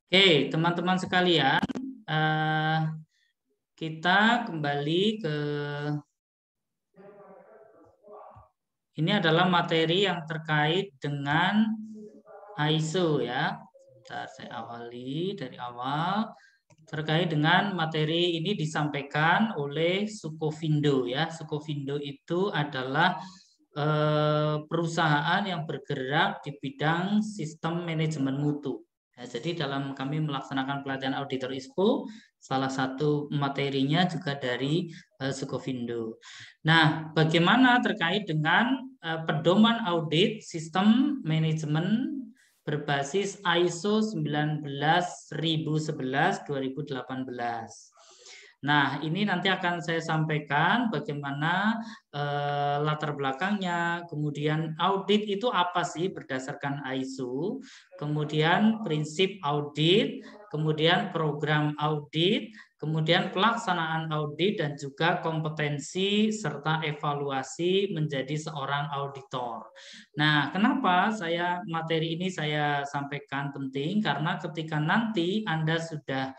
Oke, teman-teman sekalian, eh, kita kembali ke ini adalah materi yang terkait dengan ISO ya. Bentar, saya awali dari awal. Terkait dengan materi ini disampaikan oleh Sukovindo ya. Sukovindo itu adalah perusahaan yang bergerak di bidang sistem manajemen mutu. Ya, jadi dalam kami melaksanakan pelatihan auditor ISPO, salah satu materinya juga dari Sukovindo. Nah, bagaimana terkait dengan pedoman audit sistem manajemen berbasis ISO 19011-2018. Nah, ini nanti akan saya sampaikan bagaimana latar belakangnya, kemudian audit itu apa sih berdasarkan ISO, kemudian prinsip audit, kemudian program audit, kemudian pelaksanaan audit dan juga kompetensi serta evaluasi menjadi seorang auditor. Nah, kenapa materi ini saya sampaikan penting? Karena ketika nanti Anda sudah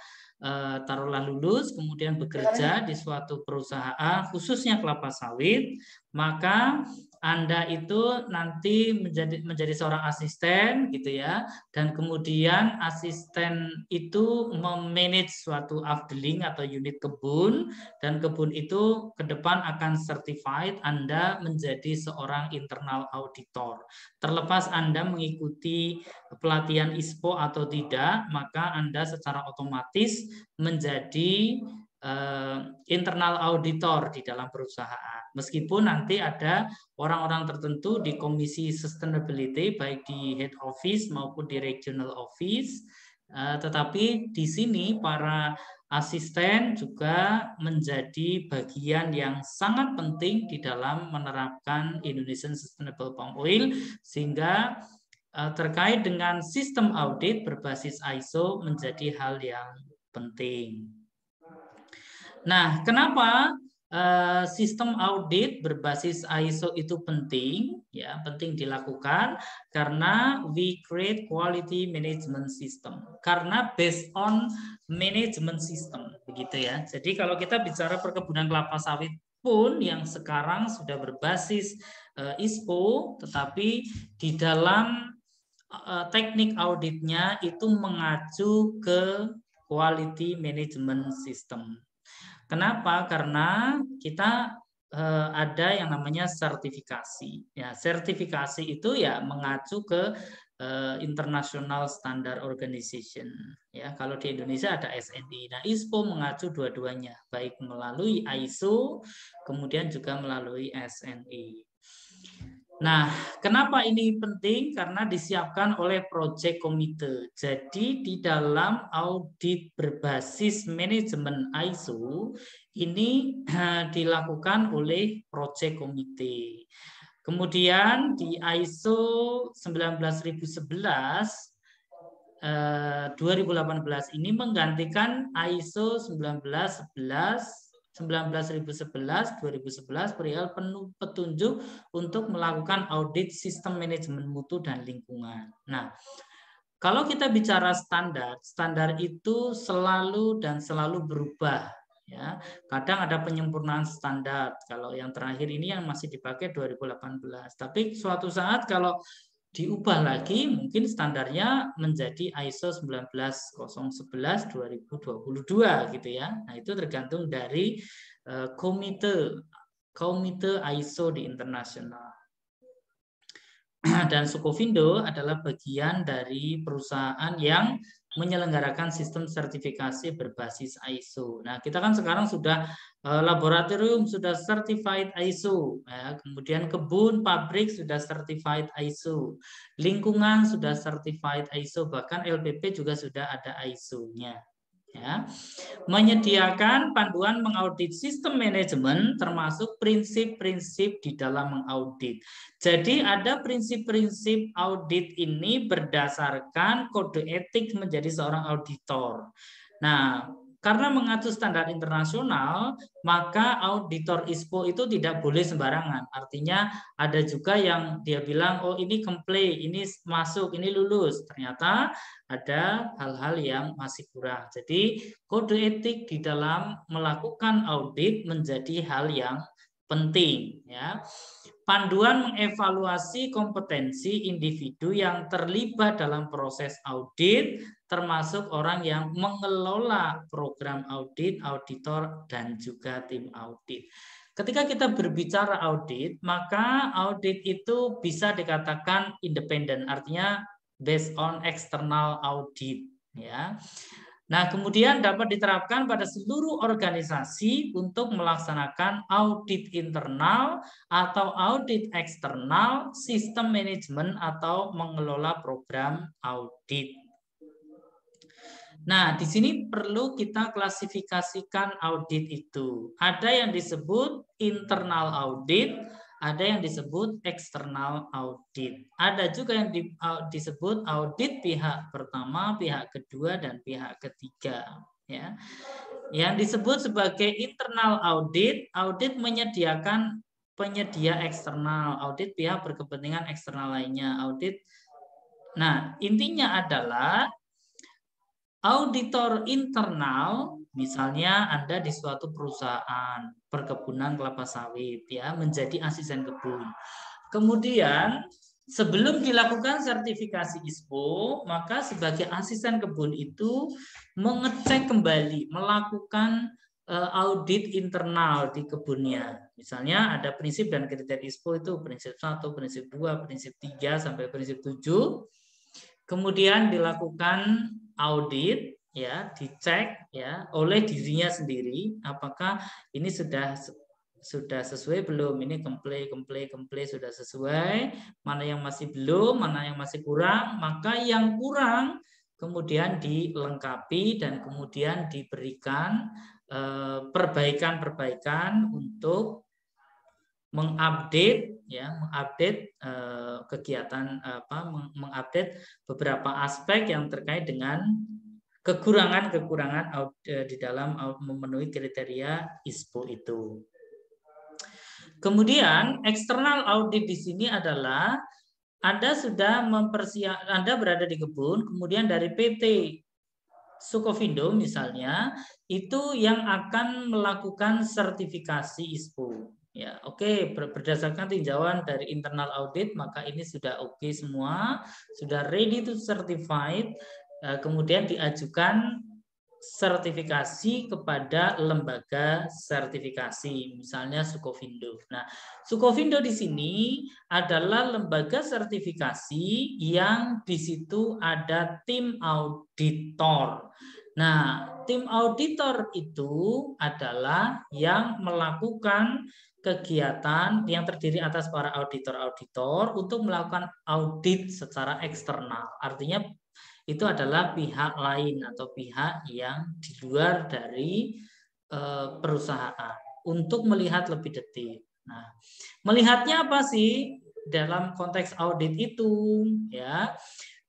taruhlah lulus, kemudian bekerja di suatu perusahaan, khususnya kelapa sawit, maka Anda itu nanti menjadi seorang asisten gitu ya, dan kemudian asisten itu memanage suatu afdeling atau unit kebun, dan kebun itu ke depan akan certified Anda menjadi seorang internal auditor. Terlepas Anda mengikuti pelatihan ISPO atau tidak, maka Anda secara otomatis menjadi internal auditor di dalam perusahaan. Meskipun nanti ada orang-orang tertentu di komisi sustainability, baik di head office maupun di regional office, tetapi di sini para asisten juga menjadi bagian yang sangat penting di dalam menerapkan Indonesian Sustainable Palm Oil, sehingga terkait dengan sistem audit berbasis ISO menjadi hal yang penting. Nah, kenapa sistem audit berbasis ISO itu penting? Ya, penting dilakukan karena we create quality management system. Karena based on management system, begitu ya. Jadi kalau kita bicara perkebunan kelapa sawit pun yang sekarang sudah berbasis ISPO, tetapi di dalam teknik auditnya itu mengacu ke quality management system. Kenapa? Karena kita ada yang namanya sertifikasi. Ya, sertifikasi itu ya mengacu ke International Standard Organization. Ya, kalau di Indonesia ada SNI. Nah, ISPO mengacu dua-duanya, baik melalui ISO, kemudian juga melalui SNI. Nah, kenapa ini penting? Karena disiapkan oleh Project Komite. Jadi di dalam audit berbasis manajemen ISO ini dilakukan oleh Project Komite. Kemudian di ISO 19011 2018 ini menggantikan ISO 19011 perihal petunjuk untuk melakukan audit sistem manajemen mutu dan lingkungan. Nah, kalau kita bicara standar, standar itu selalu berubah. Ya, kadang ada penyempurnaan standar. Kalau yang terakhir ini yang masih dipakai 2018. Tapi suatu saat kalau diubah lagi, mungkin standarnya menjadi ISO 19011 2022 gitu ya. Nah, itu tergantung dari komite ISO di internasional. Dan Sukovindo adalah bagian dari perusahaan yang menyelenggarakan sistem sertifikasi berbasis ISO. Nah, kita kan sekarang sudah laboratorium sudah certified ISO, ya. Kemudian kebun, pabrik sudah certified ISO, lingkungan sudah certified ISO, bahkan LPP juga sudah ada ISO-nya. Ya, menyediakan panduan mengaudit sistem manajemen termasuk prinsip-prinsip di dalam mengaudit. Jadi ada prinsip-prinsip audit ini berdasarkan kode etik menjadi seorang auditor. Nah, karena mengacu standar internasional, maka auditor ISPO itu tidak boleh sembarangan. Artinya ada juga yang dia bilang, oh ini komplain, ini masuk, ini lulus. Ternyata ada hal-hal yang masih kurang. Jadi kode etik di dalam melakukan audit menjadi hal yang penting, ya. Panduan mengevaluasi kompetensi individu yang terlibat dalam proses audit, termasuk orang yang mengelola program audit, auditor, dan juga tim audit. Ketika kita berbicara audit, maka audit itu bisa dikatakan independen, artinya based on external audit, ya. Nah, kemudian dapat diterapkan pada seluruh organisasi untuk melaksanakan audit internal atau audit eksternal, sistem manajemen atau mengelola program audit. Nah, di sini perlu kita klasifikasikan audit itu. Ada yang disebut internal audit, ada yang disebut eksternal audit. Ada juga yang disebut audit pihak pertama, pihak kedua, dan pihak ketiga. Ya. Yang disebut sebagai internal audit, audit menyediakan penyedia eksternal, audit pihak berkepentingan eksternal lainnya, audit. Nah, intinya adalah auditor internal, misalnya Anda di suatu perusahaan perkebunan kelapa sawit, ya, menjadi asisten kebun. Kemudian sebelum dilakukan sertifikasi ISPO, maka sebagai asisten kebun itu mengecek kembali, melakukan audit internal di kebunnya. Misalnya ada prinsip dan kriteria ISPO itu prinsip 1, prinsip 2, prinsip 3 sampai prinsip 7. Kemudian dilakukan audit, ya, dicek, ya, oleh dirinya sendiri apakah ini sudah sesuai belum, ini komplain sudah sesuai, mana yang masih belum, mana yang masih kurang, maka yang kurang kemudian dilengkapi dan kemudian diberikan perbaikan-perbaikan untuk mengupdate, ya, mengupdate kegiatan mengupdate beberapa aspek yang terkait dengan kekurangan-kekurangan di dalam memenuhi kriteria ISPO itu. Kemudian eksternal audit di sini adalah Anda sudah Anda berada di kebun, kemudian dari PT Sukovindo misalnya itu yang akan melakukan sertifikasi ISPO. Ya, oke, berdasarkan tinjauan dari internal audit, maka ini sudah oke semua, sudah ready to certified, kemudian diajukan sertifikasi kepada lembaga sertifikasi, misalnya Sukovindo. Nah, Sukovindo di sini adalah lembaga sertifikasi yang di situ ada tim auditor. Nah, tim auditor itu adalah yang melakukan kegiatan yang terdiri atas para auditor-auditor untuk melakukan audit secara eksternal. Artinya itu adalah pihak lain atau pihak yang di luar dari perusahaan untuk melihat lebih detail. Nah, melihatnya apa sih dalam konteks audit itu? Ya,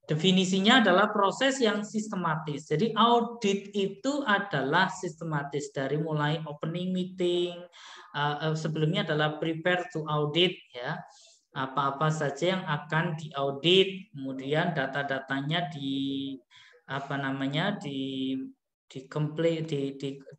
definisinya adalah proses yang sistematis. Jadi audit itu adalah sistematis dari mulai opening meeting, sebelumnya adalah prepare to audit, ya. Apa-apa saja yang akan diaudit, kemudian data-datanya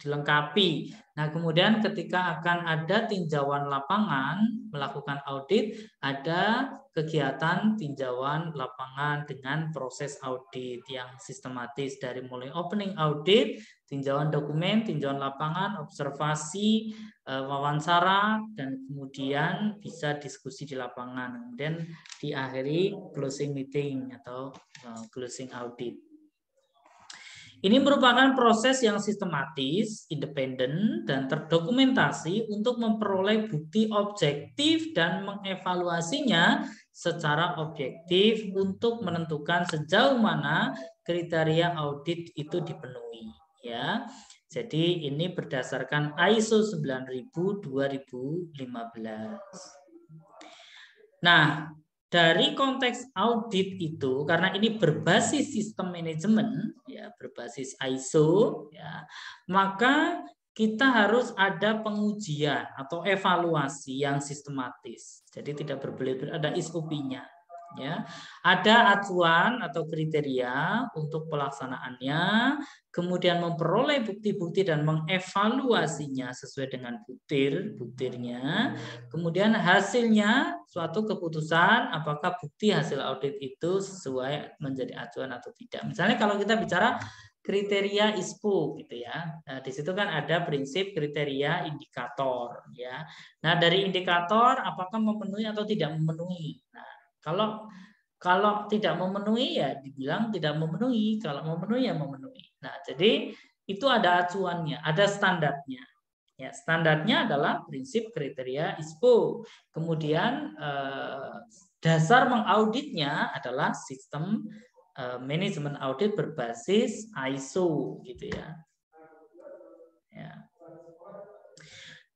dilengkapi. Nah, kemudian ketika akan ada tinjauan lapangan melakukan audit, ada kegiatan tinjauan lapangan dengan proses audit yang sistematis dari mulai opening audit, tinjauan dokumen, tinjauan lapangan, observasi, wawancara, dan kemudian bisa diskusi di lapangan. Kemudian diakhiri closing meeting atau closing audit. Ini merupakan proses yang sistematis, independen, dan terdokumentasi untuk memperoleh bukti objektif dan mengevaluasinya secara objektif untuk menentukan sejauh mana kriteria audit itu dipenuhi. Ya, jadi ini berdasarkan ISO 9000/2015. Nah, dari konteks audit itu, karena ini berbasis sistem manajemen, ya, ya, berbasis ISO, ya, maka kita harus ada pengujian atau evaluasi yang sistematis. Jadi tidak berbelit-belit, ada SOP-nya. Ya, ada acuan atau kriteria untuk pelaksanaannya, kemudian memperoleh bukti-bukti dan mengevaluasinya sesuai dengan butir-butirnya, kemudian hasilnya suatu keputusan apakah bukti hasil audit itu sesuai menjadi acuan atau tidak. Misalnya kalau kita bicara kriteria ISPO gitu ya. Nah, di situ kan ada prinsip kriteria indikator ya. Nah, dari indikator apakah memenuhi atau tidak memenuhi. Nah, kalau tidak memenuhi ya dibilang tidak memenuhi, kalau memenuhi ya memenuhi. Nah, jadi itu ada acuannya, ada standarnya. Ya, standarnya adalah prinsip kriteria ISPO. Kemudian dasar mengauditnya adalah sistem manajemen audit berbasis ISO gitu ya. Ya.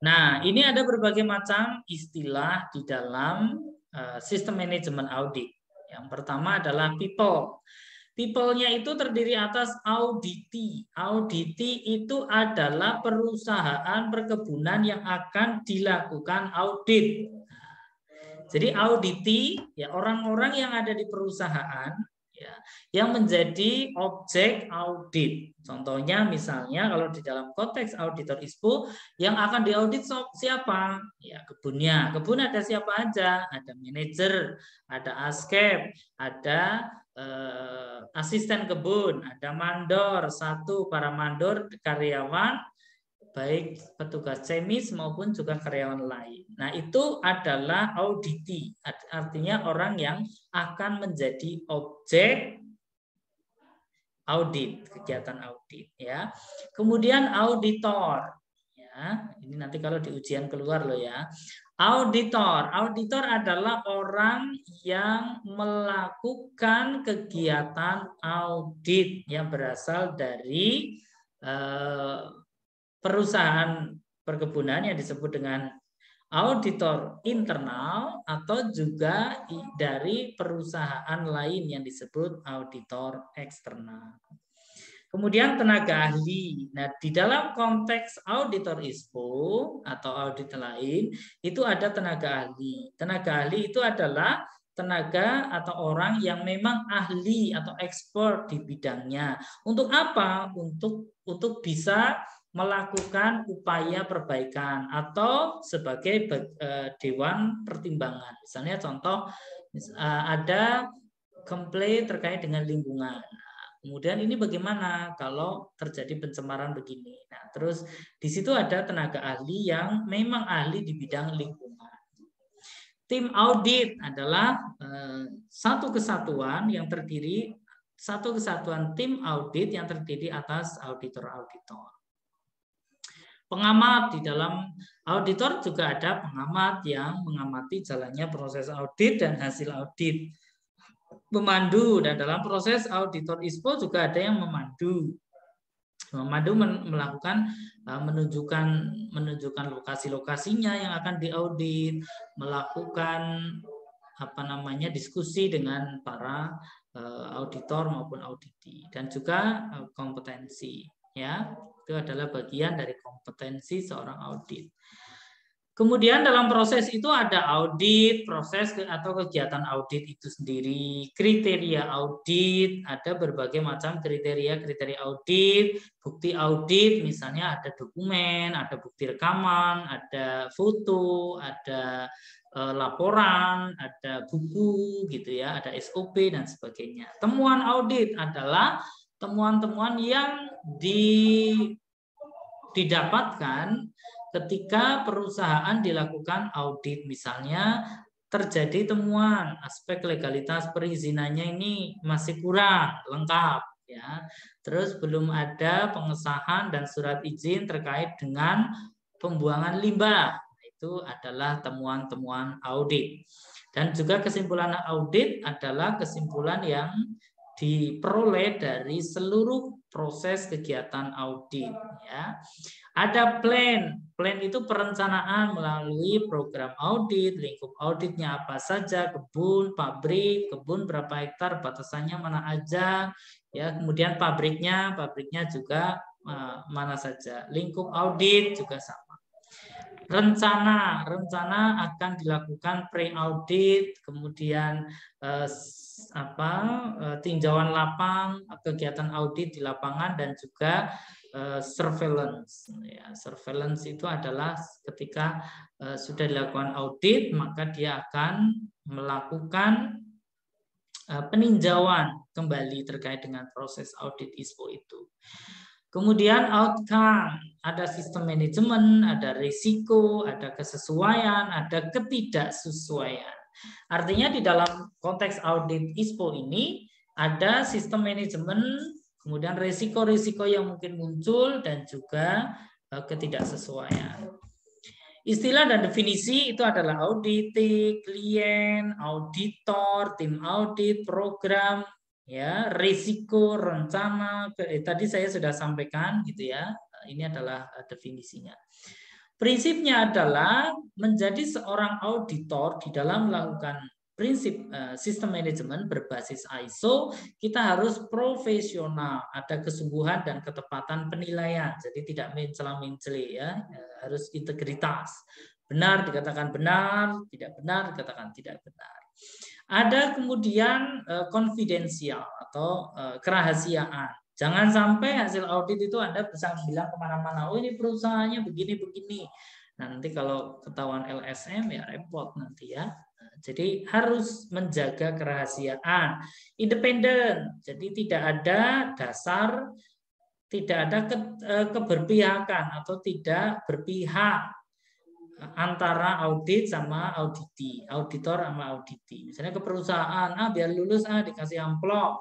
Nah, ini ada berbagai macam istilah di dalam sistem manajemen audit. Yang pertama adalah people. People-nya itu terdiri atas auditi. Auditi itu adalah perusahaan perkebunan yang akan dilakukan audit. Jadi auditi ya orang-orang yang ada di perusahaan ya, yang menjadi objek audit. Contohnya misalnya kalau di dalam konteks auditor ISPO yang akan diaudit siapa? Ya kebunnya. Kebun ada siapa aja? Ada manajer, ada askep, ada asisten kebun, ada mandor, para mandor karyawan, baik petugas semis maupun juga karyawan lain. Nah, itu adalah auditi, artinya orang yang akan menjadi objek audit, kegiatan audit ya. Kemudian auditor ya. Ini nanti kalau di ujian keluar loh ya. Auditor adalah orang yang melakukan kegiatan audit yang berasal dari perusahaan perkebunan yang disebut dengan auditor internal atau juga dari perusahaan lain yang disebut auditor eksternal. Kemudian tenaga ahli. Nah, di dalam konteks auditor ISPO atau audit lain itu ada tenaga ahli. Tenaga ahli itu adalah tenaga atau orang yang memang ahli atau expert di bidangnya. Untuk apa? Untuk bisa melakukan upaya perbaikan atau sebagai dewan pertimbangan. Misalnya contoh ada komplain terkait dengan lingkungan. Kemudian ini bagaimana kalau terjadi pencemaran begini. Nah, terus di situ ada tenaga ahli yang memang ahli di bidang lingkungan. Tim audit adalah satu kesatuan tim audit yang terdiri atas auditor-auditor. Pengamat, di dalam auditor juga ada pengamat yang mengamati jalannya proses audit dan hasil audit. Memandu, dan dalam proses auditor ISPO juga ada yang memandu. Melakukan menunjukkan lokasi-lokasinya yang akan diaudit, melakukan diskusi dengan para auditor maupun auditi, dan juga kompetensi ya. Itu adalah bagian dari kompetensi seorang audit. Kemudian dalam proses itu ada audit, proses atau kegiatan audit itu sendiri, kriteria audit, ada berbagai macam kriteria audit, bukti audit, misalnya ada dokumen, ada bukti rekaman, ada foto, ada laporan, ada buku gitu ya, ada SOP dan sebagainya. Temuan audit adalah temuan-temuan yang didapatkan ketika perusahaan dilakukan audit. Misalnya terjadi temuan aspek legalitas perizinannya ini masih kurang lengkap ya. Terus belum ada pengesahan dan surat izin terkait dengan pembuangan limbah. Itu adalah temuan-temuan audit. Dan juga kesimpulan audit adalah kesimpulan yang diperoleh dari seluruh proses kegiatan audit ya. Ada plan. Plan itu perencanaan melalui program audit, lingkup auditnya apa saja, kebun, pabrik, kebun berapa hektar, batasannya mana aja, ya. Kemudian pabriknya juga mana saja. Lingkup audit juga sama. Rencana akan dilakukan pre-audit, kemudian tinjauan lapang, kegiatan audit di lapangan, dan juga surveillance. Ya, surveillance itu adalah ketika sudah dilakukan audit, maka dia akan melakukan peninjauan kembali terkait dengan proses audit ISPO itu. Kemudian outcome, ada sistem manajemen, ada risiko, ada kesesuaian, ada ketidaksesuaian. Artinya di dalam konteks audit ISPO ini ada sistem manajemen, kemudian risiko-risiko yang mungkin muncul, dan juga ketidaksesuaian. Istilah dan definisi itu adalah auditing, klien, auditor, tim audit, program, ya, risiko, rencana. Tadi saya sudah sampaikan gitu ya. Ini adalah definisinya. Prinsipnya adalah menjadi seorang auditor di dalam melakukan prinsip sistem manajemen berbasis ISO, kita harus profesional, ada kesungguhan dan ketepatan penilaian. Jadi tidak mencela-menceli, ya, harus integritas. Benar dikatakan benar, tidak benar dikatakan tidak benar. Ada kemudian konfidensial atau kerahasiaan. Jangan sampai hasil audit itu Anda bisa bilang kemana-mana, oh ini perusahaannya begini-begini. Nah, nanti kalau ketahuan LSM ya repot nanti ya. Jadi harus menjaga kerahasiaan. Independen, jadi tidak ada dasar, tidak ada keberpihakan atau tidak berpihak antara audit sama auditi, auditor sama auditi. Misalnya ke perusahaan, biar lulus dikasih amplop.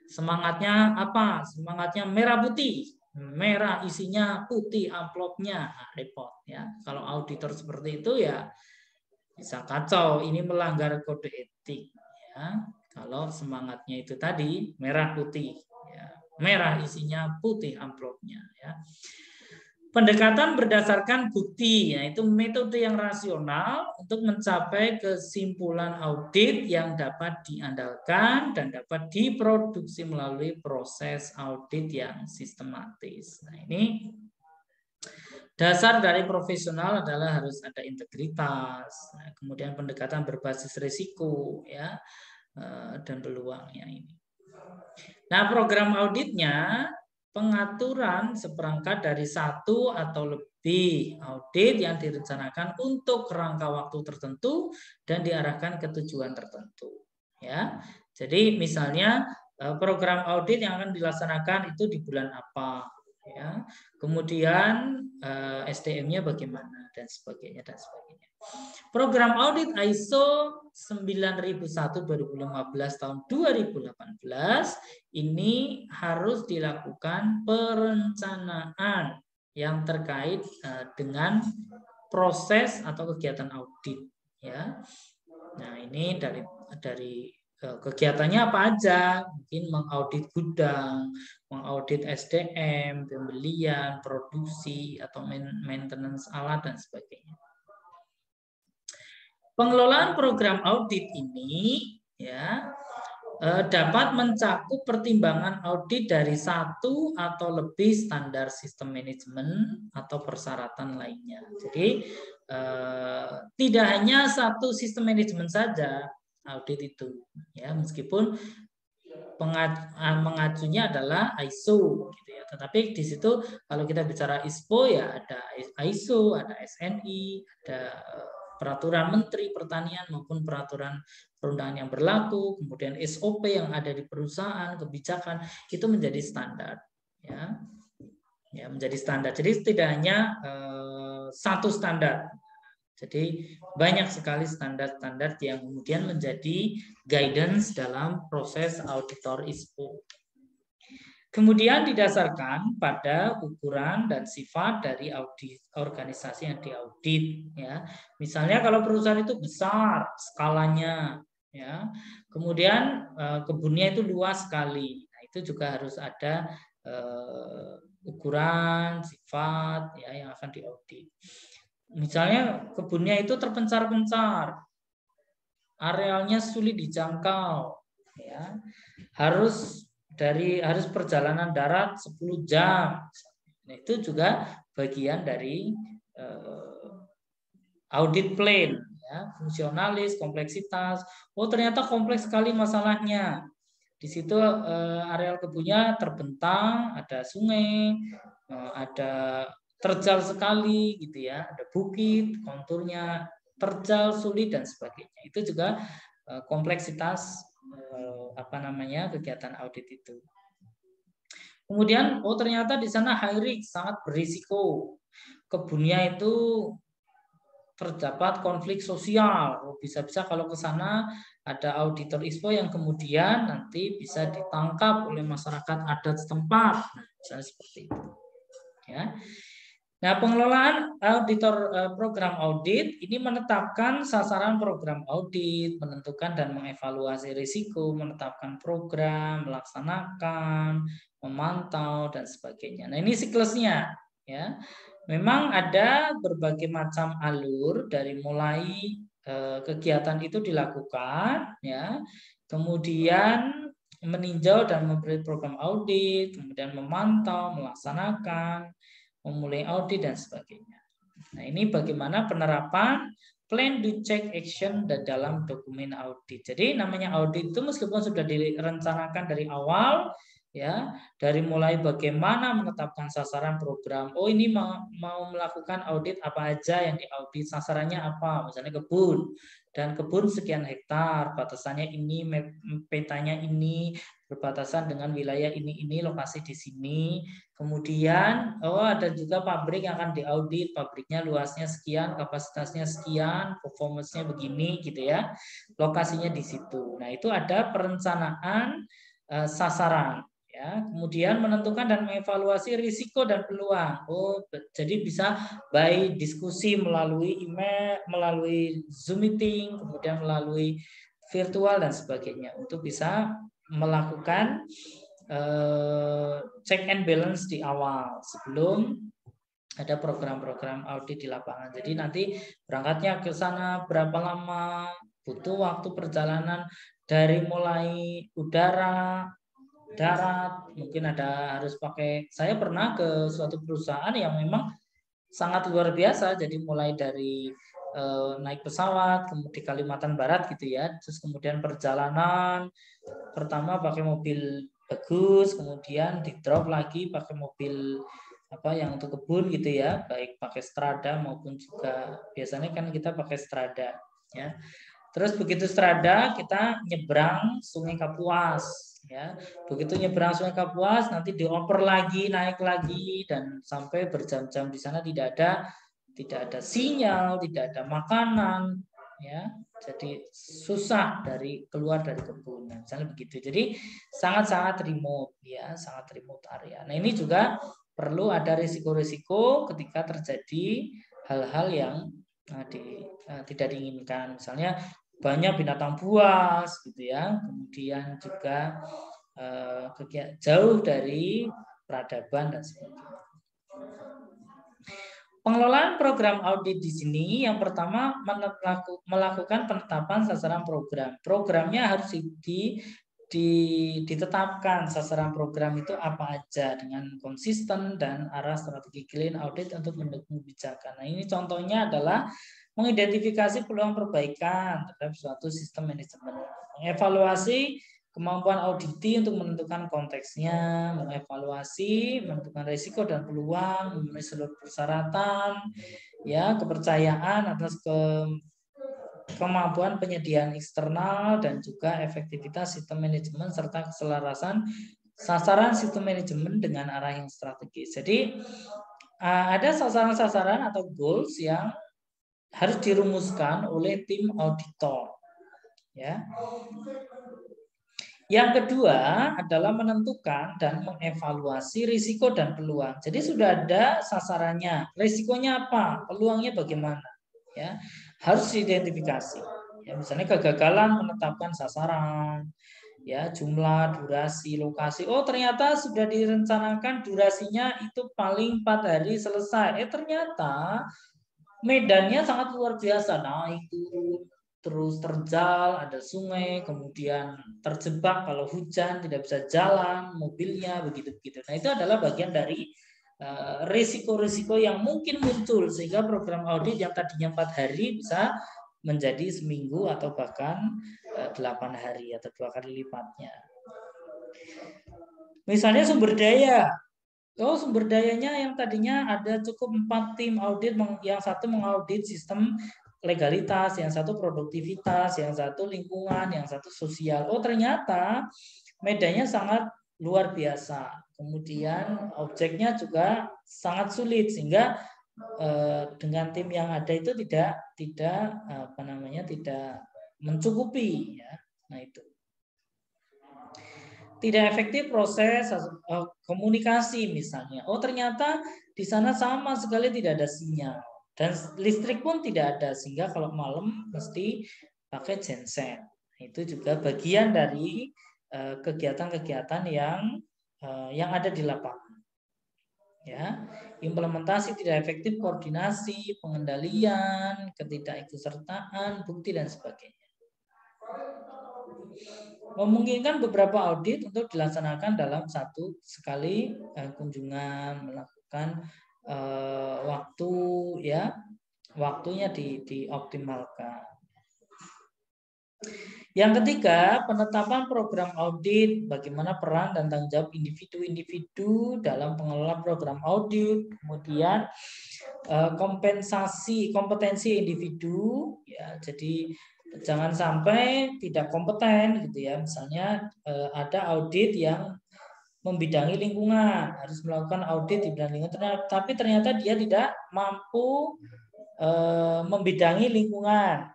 Semangatnya apa? Semangatnya merah putih. Merah isinya putih amplopnya. Repot ya. Kalau auditor seperti itu ya bisa kacau, ini melanggar kode etik ya. Kalau semangatnya itu tadi merah putih ya. Merah isinya putih amplopnya ya. Pendekatan berdasarkan bukti, yaitu metode yang rasional untuk mencapai kesimpulan audit yang dapat diandalkan dan dapat diproduksi melalui proses audit yang sistematis. Nah, ini dasar dari profesional adalah harus ada integritas, kemudian pendekatan berbasis risiko, ya, dan peluangnya ini. Nah, program auditnya pengaturan seperangkat dari satu atau lebih audit yang direncanakan untuk kerangka waktu tertentu dan diarahkan ke tujuan tertentu. Ya, jadi misalnya program audit yang akan dilaksanakan itu di bulan apa, ya. Kemudian SDM-nya bagaimana dan sebagainya dan sebagainya. Program audit ISO 9001 2015 tahun 2018 ini harus dilakukan perencanaan yang terkait dengan proses atau kegiatan audit, ya. Nah, ini dari kegiatannya apa aja? Mungkin mengaudit gudang, mengaudit SDM, pembelian, produksi atau maintenance alat dan sebagainya. Pengelolaan program audit ini ya dapat mencakup pertimbangan audit dari satu atau lebih standar sistem manajemen atau persyaratan lainnya. Jadi tidak hanya satu sistem manajemen saja audit itu, ya, meskipun mengacunya adalah ISO, gitu ya. Tetapi di situ kalau kita bicara ISPO ya ada ISO, ada SNI, ada peraturan Menteri Pertanian maupun peraturan perundangan yang berlaku, kemudian SOP yang ada di perusahaan, kebijakan itu menjadi standar, ya, ya menjadi standar. Jadi tidak hanya satu standar, jadi banyak sekali standar-standar yang kemudian menjadi guidance dalam proses auditor ISPO. Kemudian didasarkan pada ukuran dan sifat dari audit organisasi yang diaudit, ya. Misalnya kalau perusahaan itu besar skalanya, ya. Kemudian kebunnya itu luas sekali. Nah, itu juga harus ada ukuran, sifat ya yang akan diaudit. Misalnya kebunnya itu terpencar-pencar, arealnya sulit dijangkau, ya. Harus perjalanan darat 10 jam. Nah, itu juga bagian dari audit plan, ya, fungsionalis, kompleksitas. Oh, ternyata kompleks sekali masalahnya. Di situ areal kebunnya terbentang, ada sungai, ada terjal sekali gitu ya, ada bukit, konturnya terjal, sulit dan sebagainya. Itu juga kompleksitas kegiatan audit itu. Kemudian ternyata di sana high risk, sangat berisiko. Kebunnya itu terdapat konflik sosial. Bisa-bisa kalau ke sana ada auditor ISPO yang kemudian nanti bisa ditangkap oleh masyarakat adat setempat. Nah, misalnya seperti itu. Ya. Nah, pengelolaan auditor program audit ini menetapkan sasaran program audit, menentukan dan mengevaluasi risiko, menetapkan program, melaksanakan, memantau dan sebagainya. Nah, ini siklusnya, ya. Memang ada berbagai macam alur dari mulai kegiatan itu dilakukan, ya. Kemudian meninjau dan memberi program audit, kemudian memantau, melaksanakan, memulai audit dan sebagainya. Nah, ini bagaimana penerapan plan, do, check, action dalam dokumen audit. Jadi namanya audit itu meskipun sudah direncanakan dari awal, ya, dari mulai bagaimana menetapkan sasaran program. Oh, ini mau melakukan audit apa aja yang diaudit, sasarannya apa? Misalnya kebun. Dan kebun sekian hektar, batasannya ini, petanya ini, berbatasan dengan wilayah ini, lokasi di sini. Kemudian ada juga pabrik yang akan diaudit, pabriknya luasnya sekian, kapasitasnya sekian, performance-nya begini gitu ya. Lokasinya di situ. Nah, itu ada perencanaan sasaran, ya. Kemudian menentukan dan mengevaluasi risiko dan peluang. Jadi bisa by diskusi melalui email, melalui Zoom meeting, kemudian melalui virtual dan sebagainya untuk bisa melakukan check and balance di awal sebelum ada program-program audit di lapangan. Jadi nanti berangkatnya ke sana berapa lama, butuh waktu perjalanan dari mulai udara, darat, mungkin ada harus pakai. Saya pernah ke suatu perusahaan yang memang sangat luar biasa. Jadi mulai dari naik pesawat di Kalimantan Barat gitu ya, terus kemudian perjalanan pertama pakai mobil bagus, kemudian di drop lagi pakai mobil yang untuk kebun gitu ya, baik pakai Strada maupun juga biasanya kan kita pakai Strada ya. Terus begitu Strada kita nyebrang Sungai Kapuas ya. Begitu nyebrang Sungai Kapuas nanti dioper lagi, naik lagi dan sampai berjam-jam di sana tidak ada sinyal, tidak ada makanan ya. Jadi susah keluar dari kebun, misalnya begitu. Jadi sangat-sangat remote ya, sangat remote area. Nah, ini juga perlu ada risiko-risiko ketika terjadi hal-hal yang tidak diinginkan. Misalnya banyak binatang buas gitu ya. Kemudian juga jauh dari peradaban dan sebagainya. Pengelolaan program audit di sini yang pertama melakukan penetapan sasaran program. Programnya harus ditetapkan sasaran program itu apa aja dengan konsisten dan arah strategi clean audit untuk mendukung kebijakan. Nah, ini contohnya adalah mengidentifikasi peluang perbaikan terhadap suatu sistem manajemen, mengevaluasi kemampuan auditi untuk menentukan konteksnya, mengevaluasi, menentukan risiko dan peluang, memenuhi seluruh persyaratan, ya, kepercayaan atas kemampuan penyediaan eksternal dan juga efektivitas sistem manajemen serta keselarasan sasaran sistem manajemen dengan arah yang strategis. Jadi ada sasaran-sasaran atau goals yang harus dirumuskan oleh tim auditor, ya. Yang kedua adalah menentukan dan mengevaluasi risiko dan peluang. Jadi sudah ada sasarannya, risikonya apa, peluangnya bagaimana, ya, harus diidentifikasi. Ya, misalnya kegagalan menetapkan sasaran, Ya, jumlah, durasi, lokasi. Oh, ternyata sudah direncanakan durasinya itu paling 4 hari selesai. Ternyata medannya sangat luar biasa. Naik turun, terus terjal, ada sungai, kemudian terjebak kalau hujan, tidak bisa jalan, mobilnya, begitu-begitu. Nah, itu adalah bagian dari risiko-risiko yang mungkin muncul, sehingga program audit yang tadinya 4 hari bisa menjadi seminggu atau bahkan 8 hari atau 2 kali lipatnya. Misalnya sumber daya. Oh, sumber dayanya yang tadinya ada cukup 4 tim audit, yang satu mengaudit sistem legalitas, yang satu produktivitas, yang satu lingkungan, yang satu sosial. Oh, ternyata medannya sangat luar biasa. Kemudian objeknya juga sangat sulit, sehingga dengan tim yang ada itu tidak mencukupi, ya. Nah, itu tidak efektif proses komunikasi misalnya. Oh, ternyata di sana sama sekali tidak ada sinyal dan listrik pun tidak ada, sehingga kalau malam mesti pakai genset. Itu juga bagian dari kegiatan-kegiatan yang ada di lapangan. Ya, implementasi tidak efektif, koordinasi, pengendalian, ketidakikutsertaan, bukti dan sebagainya. Memungkinkan beberapa audit untuk dilaksanakan dalam satu sekali kunjungan, melakukan waktu, ya, waktunya dioptimalkan. Yang ketiga, penetapan program audit, bagaimana peran dan tanggung jawab individu-individu dalam pengelola program audit, kemudian kompetensi individu, ya, jadi jangan sampai tidak kompeten gitu ya. Misalnya ada audit yang membidangi lingkungan, harus melakukan audit di bidang lingkungan, tapi ternyata dia tidak mampu membidangi lingkungan.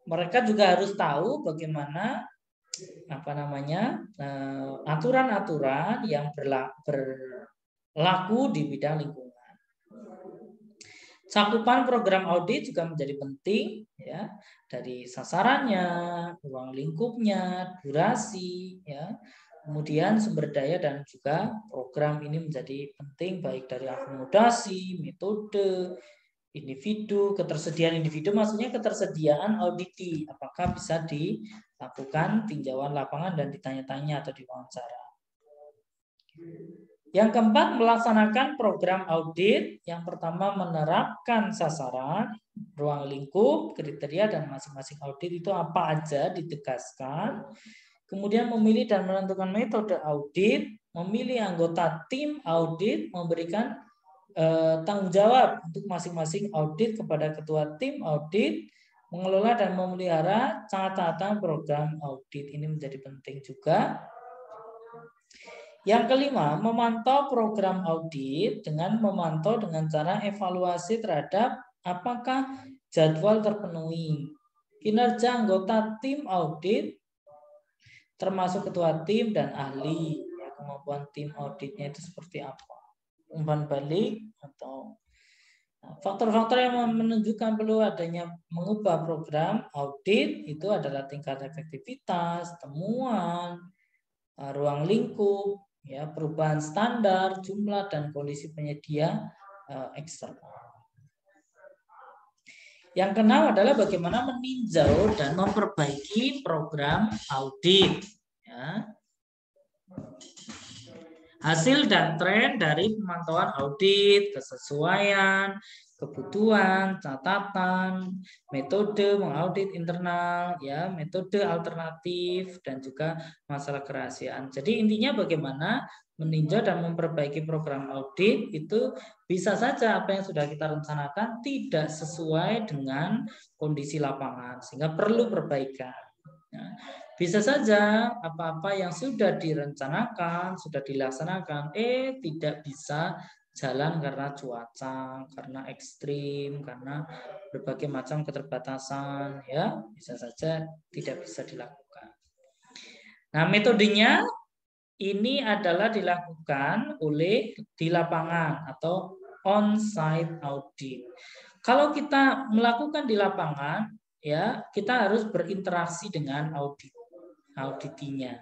Mereka juga harus tahu bagaimana aturan-aturan yang berlaku di bidang lingkungan. Cakupan program audit juga menjadi penting, ya, dari sasarannya, ruang lingkupnya, durasi, ya, kemudian sumber daya dan juga program ini menjadi penting baik dari akomodasi, metode, individu, ketersediaan individu, maksudnya ketersediaan auditi, apakah bisa dilakukan tinjauan lapangan dan ditanya-tanya atau diwawancara. Yang keempat, melaksanakan program audit. Yang pertama, menerapkan sasaran, ruang lingkup, kriteria, dan masing-masing audit itu apa aja ditegaskan. Kemudian memilih dan menentukan metode audit, memilih anggota tim audit, memberikan tanggung jawab untuk masing-masing audit kepada ketua tim audit, mengelola dan memelihara catatan program audit. Ini menjadi penting juga. Yang kelima, memantau program audit dengan memantau dengan cara evaluasi terhadap apakah jadwal terpenuhi, kinerja anggota tim audit, termasuk ketua tim dan ahli, ya, kemampuan tim auditnya itu seperti apa, umpan balik atau faktor-faktor yang menunjukkan perlu adanya mengubah program audit itu adalah tingkat efektivitas, temuan, ruang lingkup, ya, perubahan standar, jumlah dan kondisi penyedia eksternal. Yang keenam adalah bagaimana meninjau dan memperbaiki program audit. Ya. Hasil dan tren dari pemantauan audit, kesesuaian, kebutuhan, catatan, metode mengaudit internal, ya, metode alternatif, dan juga masalah kerahasiaan. Jadi intinya bagaimana meninjau dan memperbaiki program audit itu bisa saja apa yang sudah kita rencanakan tidak sesuai dengan kondisi lapangan, sehingga perlu perbaikan. Ya. Bisa saja apa-apa yang sudah direncanakan, sudah dilaksanakan, tidak bisa jalan karena cuaca, karena ekstrim, karena berbagai macam keterbatasan, ya, bisa saja tidak bisa dilakukan. Nah, metodenya ini adalah dilakukan di lapangan atau on-site audit. Kalau kita melakukan di lapangan, ya kita harus berinteraksi dengan auditinya.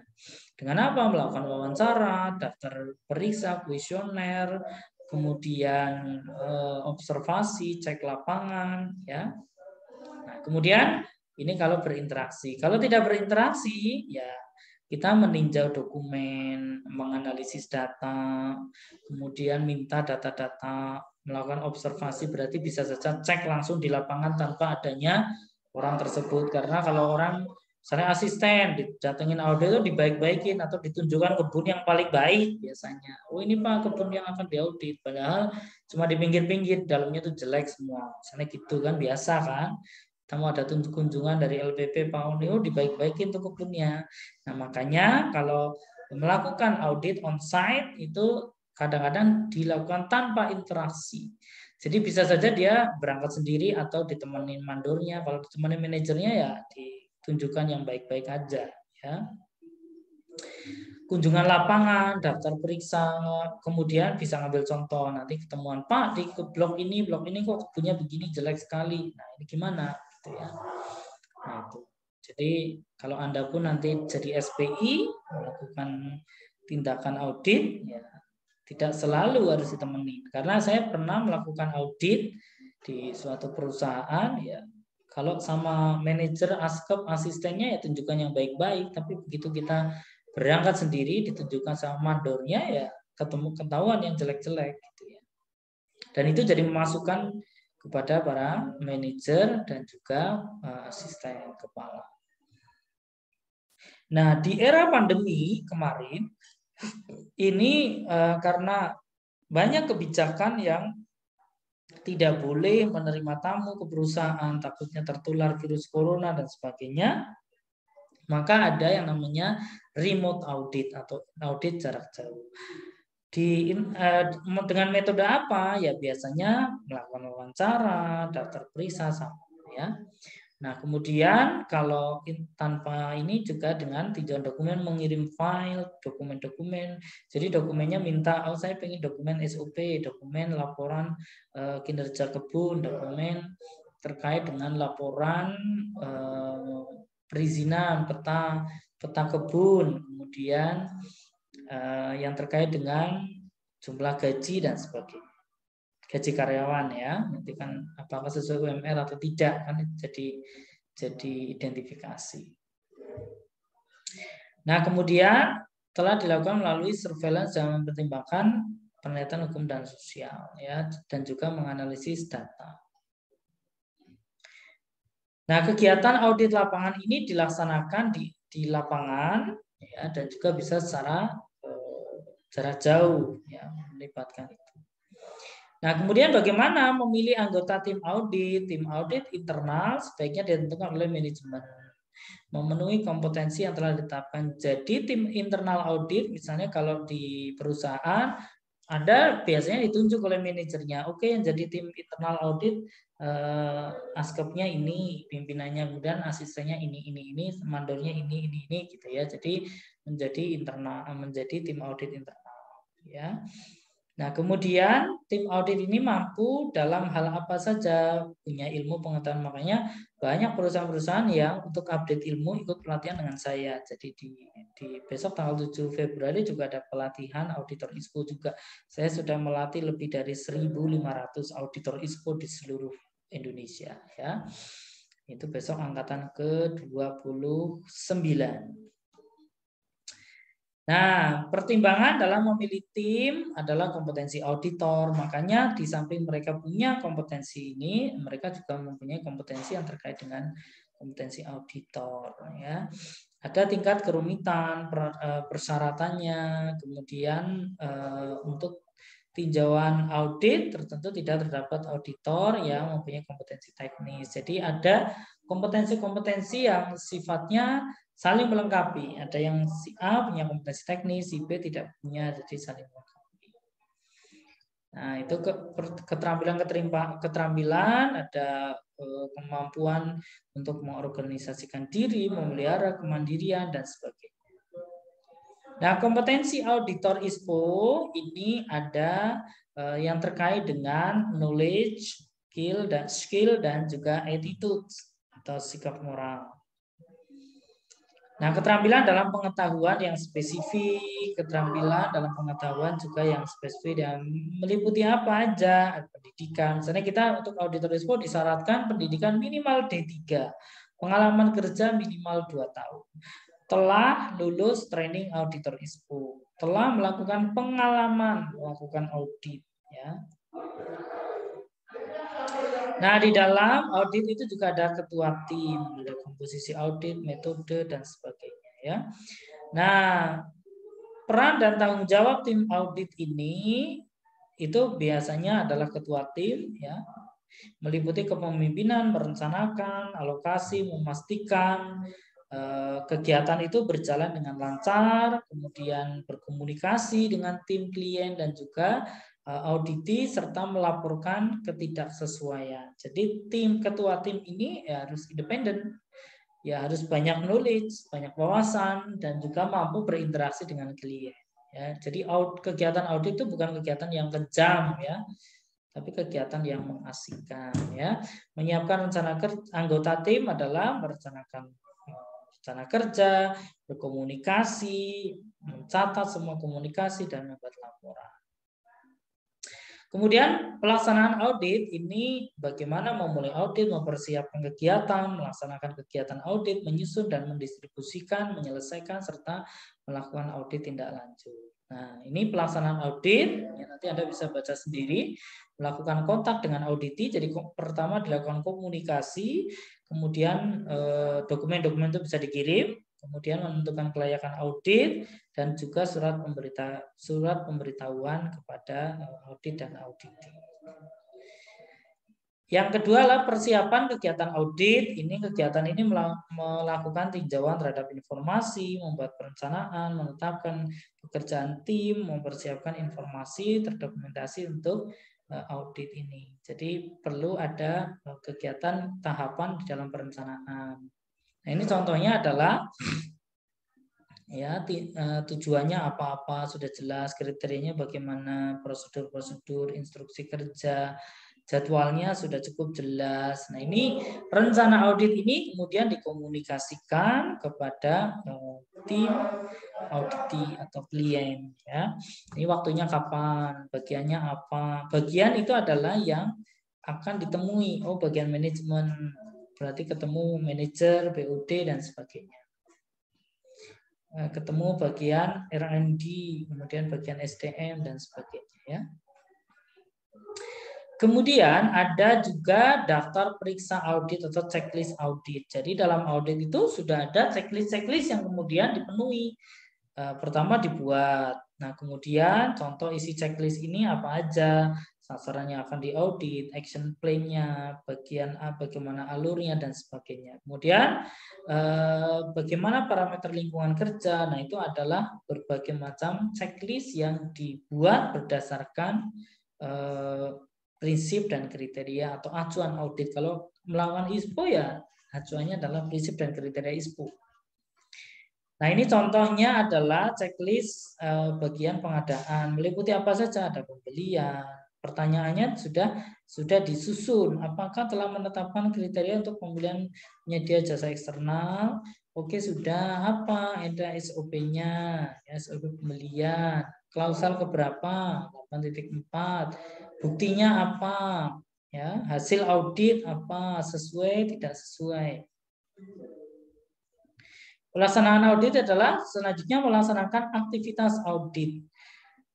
Dengan apa? Melakukan wawancara, daftar periksa, kuesioner, kemudian observasi, cek lapangan, ya. Nah, kemudian ini kalau berinteraksi. Kalau tidak berinteraksi, ya kita meninjau dokumen, menganalisis data, kemudian minta data-data, melakukan observasi, berarti bisa saja cek langsung di lapangan tanpa adanya orang tersebut. Karena kalau orang, misalnya asisten, didatengin audit itu dibaik-baikin atau ditunjukkan kebun yang paling baik biasanya. Oh ini Pak kebun yang akan diaudit, padahal cuma di pinggir-pinggir, dalamnya itu jelek semua. Misalnya gitu kan, biasa kan. Kamu ada kunjungan dari LPP Pak Unio, dibaik-baikin tuh kebunnya. Nah makanya kalau melakukan audit on-site itu kadang-kadang dilakukan tanpa interaksi. Jadi bisa saja dia berangkat sendiri atau ditemenin mandornya. Kalau ditemenin manajernya ya ditunjukkan yang baik-baik aja. Ya. Kunjungan lapangan, daftar periksa, kemudian bisa ngambil contoh. Nanti ketemuan Pak di blok ini kok kebunnya begini jelek sekali. Nah ini gimana? Gitu ya. Nah itu. Jadi kalau Anda pun nanti jadi SPI melakukan tindakan audit, ya tidak selalu harus ditemani. Karena saya pernah melakukan audit di suatu perusahaan, ya kalau sama manajer, askep, asistennya ya tunjukkan yang baik-baik. Tapi begitu kita berangkat sendiri, ditunjukkan sama mandornya, ya ketahuan yang jelek-jelek. Gitu ya. Dan itu jadi masukan kepada para manajer dan juga asisten kepala. Nah, di era pandemi kemarin, ini karena banyak kebijakan yang tidak boleh menerima tamu ke perusahaan, takutnya tertular virus corona dan sebagainya, maka ada yang namanya remote audit atau audit jarak jauh. Dengan metode apa? Ya biasanya melakukan wawancara, daftar periksa, sama ya. Nah, kemudian kalau tanpa ini juga dengan tinjauan dokumen, mengirim file, dokumen-dokumen. Jadi dokumennya minta, oh saya pengen dokumen SOP, dokumen laporan kinerja kebun, dokumen terkait dengan laporan perizinan peta kebun, kemudian yang terkait dengan jumlah gaji dan sebagainya. Gaji karyawan ya, nanti kan apakah sesuai UMR atau tidak kan jadi identifikasi. Nah kemudian telah dilakukan melalui surveillance dan mempertimbangkan penelitian hukum dan sosial ya, dan juga menganalisis data. Nah kegiatan audit lapangan ini dilaksanakan di lapangan ya, dan juga bisa secara jarak jauh ya, melibatkan itu. Nah, kemudian bagaimana memilih anggota tim audit? Tim audit internal sebaiknya ditentukan oleh manajemen. Memenuhi kompetensi yang telah ditetapkan. Jadi tim internal audit, misalnya kalau di perusahaan, ada biasanya ditunjuk oleh manajernya. Oke, yang jadi tim internal audit, askepnya ini, pimpinannya, kemudian asistennya ini, mandornya ini, gitu ya. Jadi menjadi tim audit internal. Ya. Nah, kemudian tim audit ini mampu dalam hal apa saja, punya ilmu pengetahuan. Makanya banyak perusahaan-perusahaan yang untuk update ilmu ikut pelatihan dengan saya. Jadi di besok tanggal 7 Februari juga ada pelatihan auditor ISPO juga. Saya sudah melatih lebih dari 1.500 auditor ISPO di seluruh Indonesia. Ya. Itu besok angkatan ke-29. Nah, pertimbangan dalam memilih tim adalah kompetensi auditor. Makanya di samping mereka punya kompetensi ini, mereka juga mempunyai kompetensi yang terkait dengan kompetensi auditor. Ya, ada tingkat kerumitan persyaratannya. Kemudian untuk tinjauan audit tertentu tidak terdapat auditor yang mempunyai kompetensi teknis. Jadi ada kompetensi-kompetensi yang sifatnya saling melengkapi. Ada yang si A punya kompetensi teknis, si B tidak punya, jadi saling melengkapi. Nah, itu keterampilan, ada kemampuan untuk mengorganisasikan diri, memelihara kemandirian, dan sebagainya. Nah, kompetensi auditor ISPO ini ada yang terkait dengan knowledge, skill, dan juga attitude. atau sikap moral. Nah, keterampilan dalam pengetahuan yang spesifik, keterampilan dalam pengetahuan juga yang spesifik dan meliputi apa aja, pendidikan. Misalnya kita untuk auditor ISPO disyaratkan pendidikan minimal D3, pengalaman kerja minimal 2 tahun. Telah lulus training auditor ISPO, telah melakukan pengalaman melakukan audit, ya. Nah, di dalam audit itu juga ada ketua tim, ada komposisi audit, metode, dan sebagainya, ya. Nah, peran dan tanggung jawab tim audit ini itu biasanya adalah ketua tim, ya, meliputi kepemimpinan, merencanakan, alokasi, memastikan kegiatan itu berjalan dengan lancar, kemudian berkomunikasi dengan tim klien dan juga auditi serta melaporkan ketidaksesuaian. Jadi ketua tim ini ya harus independen, ya harus banyak knowledge, banyak wawasan dan juga mampu berinteraksi dengan klien. Ya, jadi kegiatan audit itu bukan kegiatan yang kejam, ya, tapi kegiatan yang mengasihkan, ya. Menyiapkan rencana anggota tim adalah merencanakan rencana kerja, berkomunikasi, mencatat semua komunikasi dan membuat laporan. Kemudian pelaksanaan audit ini bagaimana memulai audit, mempersiapkan kegiatan, melaksanakan kegiatan audit, menyusun dan mendistribusikan, menyelesaikan serta melakukan audit tindak lanjut. Nah, ini pelaksanaan audit, ya, nanti Anda bisa baca sendiri, melakukan kontak dengan auditi. Jadi pertama dilakukan komunikasi, kemudian dokumen-dokumen itu bisa dikirim, kemudian menentukan kelayakan audit dan juga surat pemberitahuan kepada audit dan auditi. Yang kedua adalah persiapan kegiatan audit. Kegiatan ini melakukan tinjauan terhadap informasi, membuat perencanaan, menetapkan pekerjaan tim, mempersiapkan informasi terdokumentasi untuk audit ini. Jadi perlu ada kegiatan tahapan di dalam perencanaan. Nah, ini contohnya adalah ya tujuannya apa-apa sudah jelas, kriterianya bagaimana, prosedur-prosedur, instruksi kerja, jadwalnya sudah cukup jelas. Nah, ini rencana audit ini kemudian dikomunikasikan kepada tim auditi atau klien, ya. Ini waktunya kapan, bagiannya apa. Bagian itu adalah yang akan ditemui. Oh, bagian manajemen, berarti ketemu manajer, BOD dan sebagainya. Ketemu bagian R&D, kemudian bagian SDM dan sebagainya, ya. Kemudian ada juga daftar periksa audit atau checklist audit. Jadi dalam audit itu sudah ada checklist yang kemudian dipenuhi. Pertama dibuat. Nah, kemudian contoh isi checklist ini apa aja, sasarannya akan diaudit, action plan-nya, bagian A, bagaimana alurnya dan sebagainya. Kemudian bagaimana parameter lingkungan kerja. Nah, itu adalah berbagai macam checklist yang dibuat berdasarkan prinsip dan kriteria atau acuan audit. Kalau melakukan ISPO ya acuannya adalah prinsip dan kriteria ISPO. Nah, ini contohnya adalah checklist bagian pengadaan. Meliputi apa saja? Ada pembelian. Pertanyaannya sudah disusun. Apakah telah menetapkan kriteria untuk pembelian penyedia jasa eksternal? Oke, sudah. Apa? Ada SOP-nya, SOP pembelian. Klausal keberapa? 8.4. Buktinya apa? Ya, hasil audit apa? Sesuai, tidak sesuai. Pelaksanaan audit adalah selanjutnya melaksanakan aktivitas audit.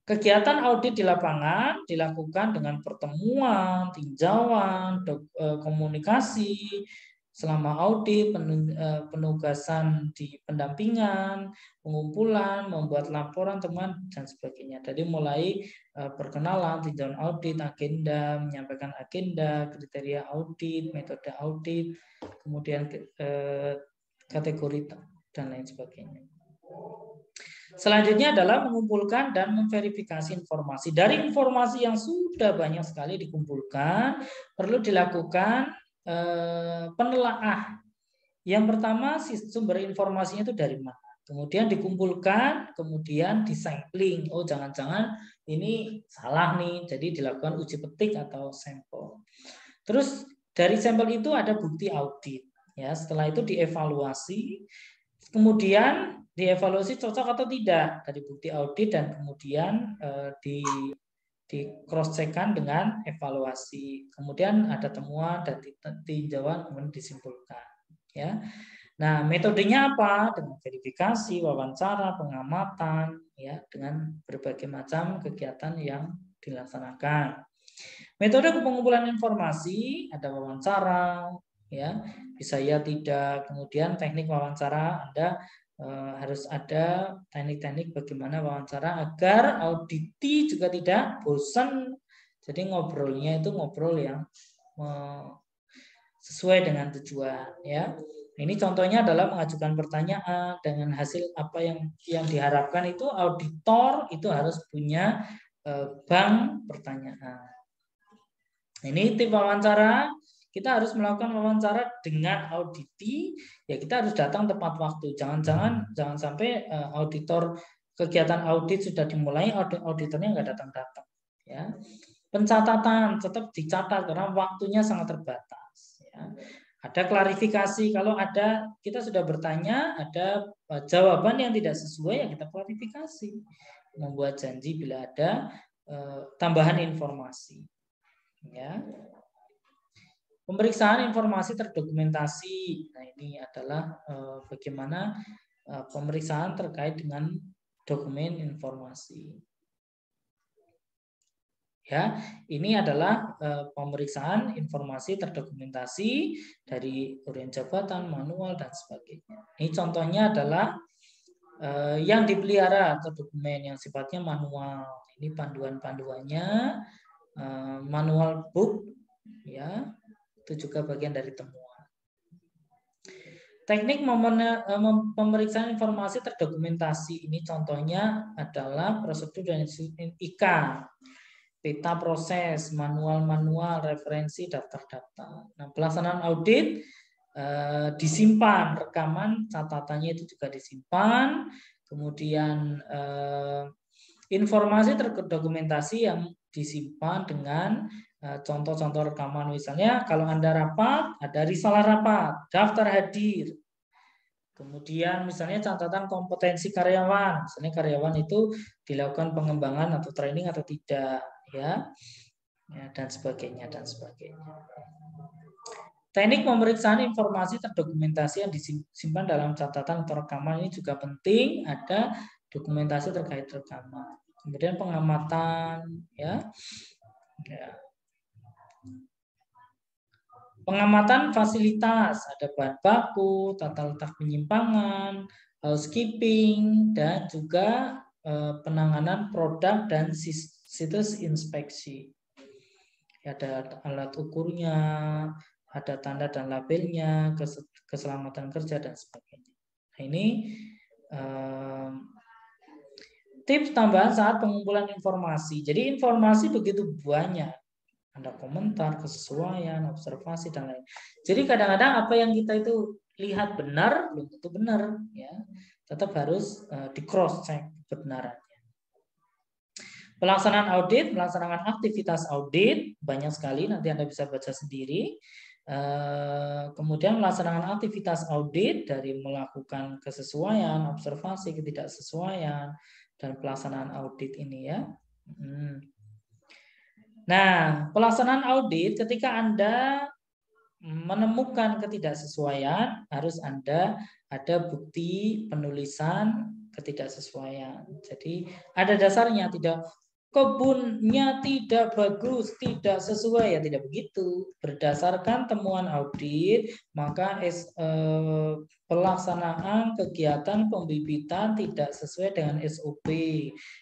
Kegiatan audit di lapangan dilakukan dengan pertemuan, tinjauan, komunikasi selama audit, penugasan di pendampingan, pengumpulan, membuat laporan teman dan sebagainya. Jadi mulai perkenalan, tinjauan audit, agenda, menyampaikan agenda, kriteria audit, metode audit, kemudian kategori dan lain sebagainya. Selanjutnya adalah mengumpulkan dan memverifikasi informasi. Dari informasi yang sudah banyak sekali dikumpulkan, perlu dilakukan penelaah. Yang pertama, sumber informasinya itu dari mana. Kemudian dikumpulkan, kemudian disampling. Oh, jangan-jangan ini salah nih. Jadi dilakukan uji petik atau sampel. Terus dari sampel itu ada bukti audit. Ya, setelah itu dievaluasi, kemudian dievaluasi cocok atau tidak dari bukti audit dan kemudian di cross checkkan dengan evaluasi. Kemudian ada temuan dan tinjauan kemudian disimpulkan. Ya. Nah, metodenya apa? Dengan verifikasi, wawancara, pengamatan, ya, dengan berbagai macam kegiatan yang dilaksanakan. Metode pengumpulan informasi ada wawancara, ya, bisa ya tidak. Kemudian teknik wawancara Anda harus ada teknik-teknik bagaimana wawancara agar auditi juga tidak bosan. Jadi ngobrolnya itu ngobrol yang sesuai dengan tujuan, ya. Ini contohnya adalah mengajukan pertanyaan dengan hasil apa yang diharapkan itu auditor itu harus punya bank pertanyaan. Ini tip wawancara, kita harus melakukan wawancara dengan auditi, ya kita harus datang tepat waktu. Jangan sampai auditor kegiatan audit sudah dimulai, auditornya nggak datang-datang. Ya. Pencatatan tetap dicatat karena waktunya sangat terbatas. Ya. Ada klarifikasi, kalau ada kita sudah bertanya, ada jawaban yang tidak sesuai, ya kita klarifikasi. Membuat janji bila ada tambahan informasi. Ya. Pemeriksaan informasi terdokumentasi. Nah, ini adalah bagaimana pemeriksaan terkait dengan dokumen informasi. Ya, ini adalah pemeriksaan informasi terdokumentasi dari harian jabatan, manual dan sebagainya. Ini contohnya adalah yang dipelihara atau dokumen yang sifatnya manual. Ini panduan-panduannya, manual book, ya, itu juga bagian dari temuan. Teknik pemeriksaan informasi terdokumentasi ini contohnya adalah prosedur dan IK. Peta proses, manual-manual, referensi, daftar-daftar. Nah, pelaksanaan audit disimpan, rekaman catatannya itu juga disimpan. Kemudian informasi terdokumentasi yang disimpan dengan contoh-contoh rekaman. Misalnya kalau Anda rapat, ada risalah rapat, daftar hadir. Kemudian misalnya catatan kompetensi karyawan, misalnya karyawan itu dilakukan pengembangan atau training atau tidak, ya, dan sebagainya dan sebagainya. Teknik pemeriksaan informasi terdokumentasi yang disimpan dalam catatan atau rekaman ini juga penting, ada dokumentasi terkait rekaman. Kemudian pengamatan, ya. Pengamatan fasilitas, ada bahan baku, tata letak penyimpangan, housekeeping, dan juga penanganan produk dan situs inspeksi. Ada alat ukurnya, ada tanda dan labelnya, keselamatan kerja dan sebagainya. Nah, ini tips tambahan saat pengumpulan informasi. Jadi informasi begitu banyak. Ada komentar, kesesuaian, observasi dan lain. Jadi kadang-kadang apa yang kita itu lihat benar belum tentu benar, ya. Tetap harus di cross check kebenarannya. Pelaksanaan audit, melaksanakan aktivitas audit banyak sekali, nanti Anda bisa baca sendiri. Kemudian melaksanakan aktivitas audit dari melakukan kesesuaian, observasi, ketidaksesuaian, dan pelaksanaan audit ini, ya. Nah, pelaksanaan audit ketika Anda menemukan ketidaksesuaian, harus Anda ada bukti penulisan ketidaksesuaian. Jadi ada dasarnya, tidak kebunnya tidak bagus, tidak sesuai, ya tidak begitu. Berdasarkan temuan audit, maka pelaksanaan kegiatan pembibitan tidak sesuai dengan SOP.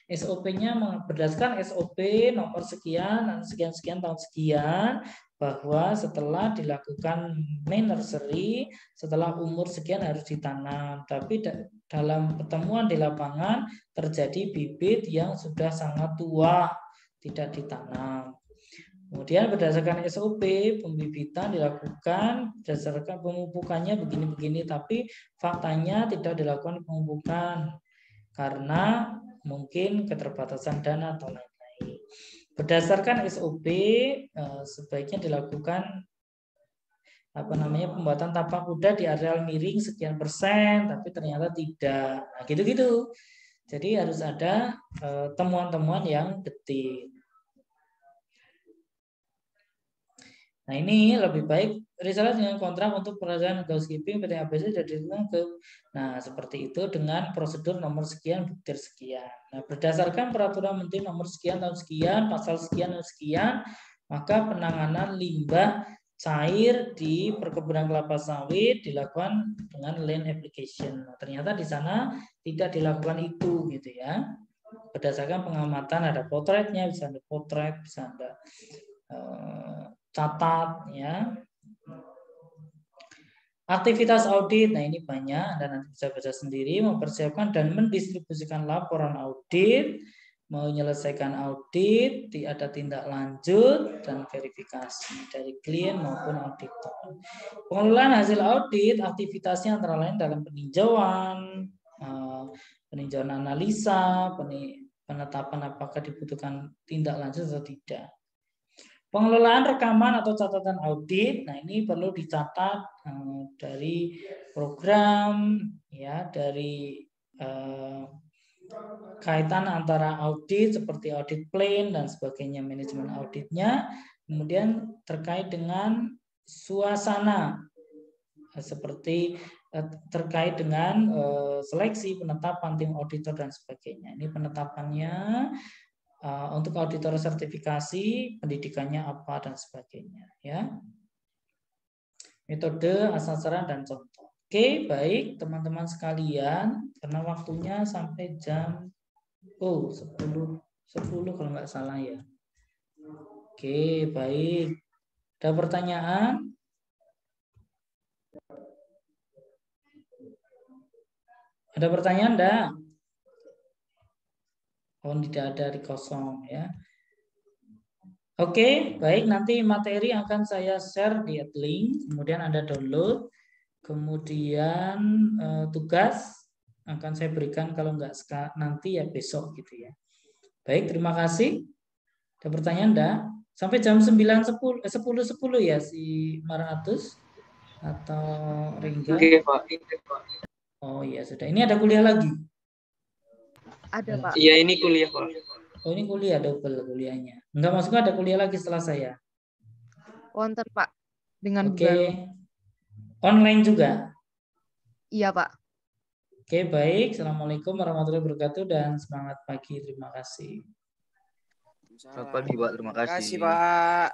SOP-nya berdasarkan SOP nomor sekian, sekian tahun sekian, bahwa setelah dilakukan nursery, setelah umur sekian harus ditanam. Tapi dalam pertemuan di lapangan terjadi bibit yang sudah sangat tua, tidak ditanam. Kemudian berdasarkan SOP pembibitan dilakukan, berdasarkan pemupukannya begini-begini, tapi faktanya tidak dilakukan pemupukan karena mungkin keterbatasan dana atau lain-lain. Berdasarkan SOP sebaiknya dilakukan pembuatan tapak kuda di areal miring sekian persen, tapi ternyata tidak. Nah, gitu-gitu. Jadi harus ada temuan-temuan yang detail. Nah, ini lebih baik risalah dengan kontrak untuk pekerjaan housekeeping PT ABC dari ke. Nah, seperti itu dengan prosedur nomor sekian butir sekian. Nah, berdasarkan peraturan menteri nomor sekian tahun sekian, pasal sekian dan sekian, maka penanganan limbah cair di perkebunan kelapa sawit dilakukan dengan land application. Nah, ternyata di sana tidak dilakukan itu gitu ya. Berdasarkan pengamatan ada potretnya, bisa ada potret, bisa ada catat ya. Aktivitas audit, nah ini banyak dan nanti bisa baca sendiri, mempersiapkan dan mendistribusikan laporan audit, menyelesaikan audit, ada tindak lanjut dan verifikasi dari klien maupun auditor. Pengelolaan hasil audit, aktivitasnya antara lain dalam peninjauan, peninjauan analisa, penetapan apakah dibutuhkan tindak lanjut atau tidak. Pengelolaan rekaman atau catatan audit, nah ini perlu dicatat dari program, ya, dari kaitan antara audit seperti audit plan dan sebagainya, manajemen auditnya, kemudian terkait dengan suasana seperti terkait dengan seleksi, penetapan tim auditor dan sebagainya. Ini penetapannya. Untuk auditor sertifikasi, pendidikannya apa dan sebagainya, ya. Metode, asal sasaran dan contoh. Oke, baik teman-teman sekalian, karena waktunya sampai jam 10 kalau nggak salah ya. Oke, baik. Ada pertanyaan? Ada pertanyaan enggak? Oh, tidak ada, di kosong ya. Oke, baik. Nanti materi akan saya share di link, kemudian Anda download, kemudian tugas akan saya berikan kalau nggak nanti ya besok gitu ya. Baik, terima kasih. Ada pertanyaan enggak? Sampai jam 9.10 ya si Maratus atau Ringga? Oke, Pak. Oh iya, sudah. Ini ada kuliah lagi? Ada, Pak. Iya, ini kuliah, Pak. Oh, ini kuliah, double kuliahnya. Enggak, maksudnya ada kuliah lagi setelah saya? Wonten, Pak. Dengan Oke. Online juga? Iya, Pak. Oke, baik. Assalamualaikum warahmatullahi wabarakatuh dan semangat pagi. Terima kasih. Selamat pagi, Pak. Terima kasih. Terima kasih, Pak.